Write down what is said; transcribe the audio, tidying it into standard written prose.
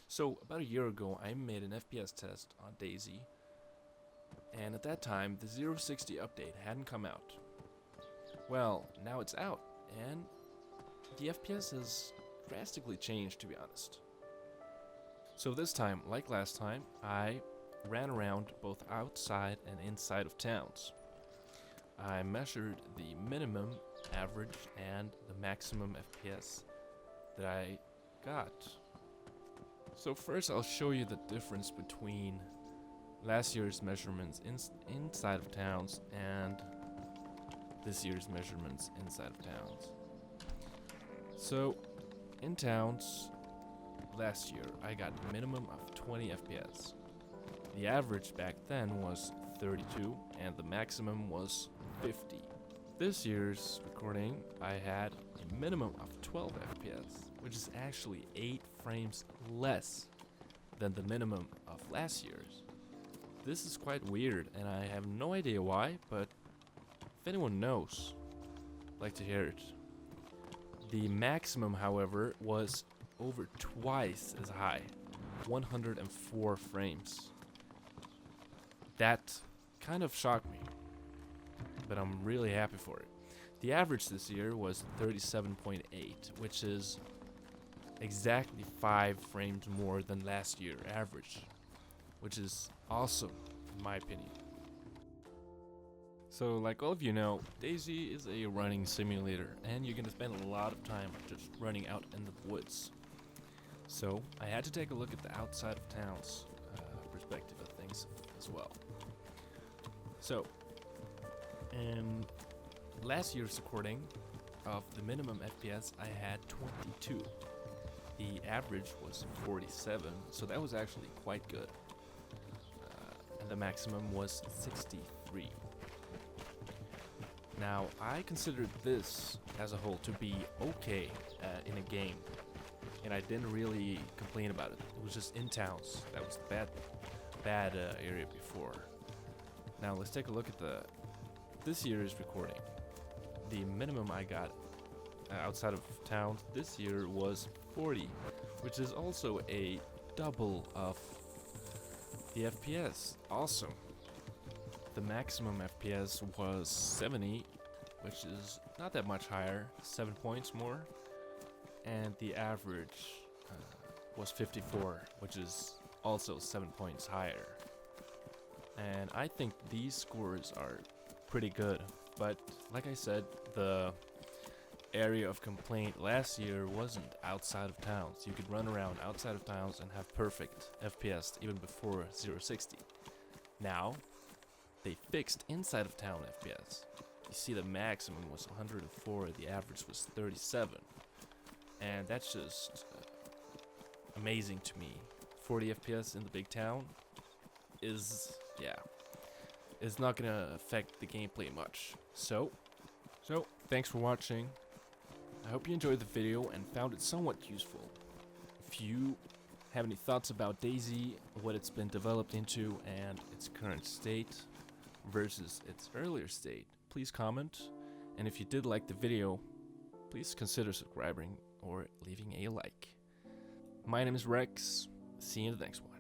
So about a year ago I made an FPS test on DayZ, and at that time the 060 update hadn't come out. Well, now it's out, and the FPS has drastically changed, to be honest. So this time, like last time, I ran around both outside and inside of towns. I measured the minimum, average, and the maximum FPS that I got. So first I'll show you the difference between last year's measurements inside of towns and this year's measurements inside of towns. So in towns, last year I got a minimum of 20 FPS. The average back then was 32 and the maximum was 50. This year's recording I had a minimum of 12 FPS, which is actually 8 frames less than the minimum of last year's. This is quite weird and I have no idea why, but if anyone knows, I'd like to hear it. The maximum, however, was over twice as high, 104 frames. That kind of shocked me, but I'm really happy for it. The average this year was 37.8, which is exactly 5 frames more than last year's average, which is awesome in my opinion. So like all of you know, DayZ is a running simulator and you're gonna spend a lot of time just running out in the woods. So I had to take a look at the outside of town's perspective of things as well. So in last year's recording of the minimum FPS I had 22. The average was 47, so that was actually quite good. And the maximum was 63. Now, I considered this as a whole to be okay in a game, and I didn't really complain about it. It was just in towns. That was the bad area before. Now, let's take a look at this year's recording. The minimum I got outside of town this year was 40, which is also a double of the FPS. Awesome. The maximum FPS was 70, which is not that much higher, 7 points more, and the average was 54, which is also 7 points higher. And I think these scores are pretty good, but like I said, the area of complaint last year wasn't outside of towns. You could run around outside of towns and have perfect FPS even before 060. Now, they fixed inside of town FPS. You see the maximum was 104, the average was 37. And that's just amazing to me. 40 FPS in the big town is, yeah, it's not gonna affect the gameplay much. So thanks for watching. I hope you enjoyed the video and found it somewhat useful. If you have any thoughts about DayZ, what it's been developed into, and its current state versus its earlier state, please comment. And if you did like the video, please consider subscribing or leaving a like. My name is Rex. See you in the next one.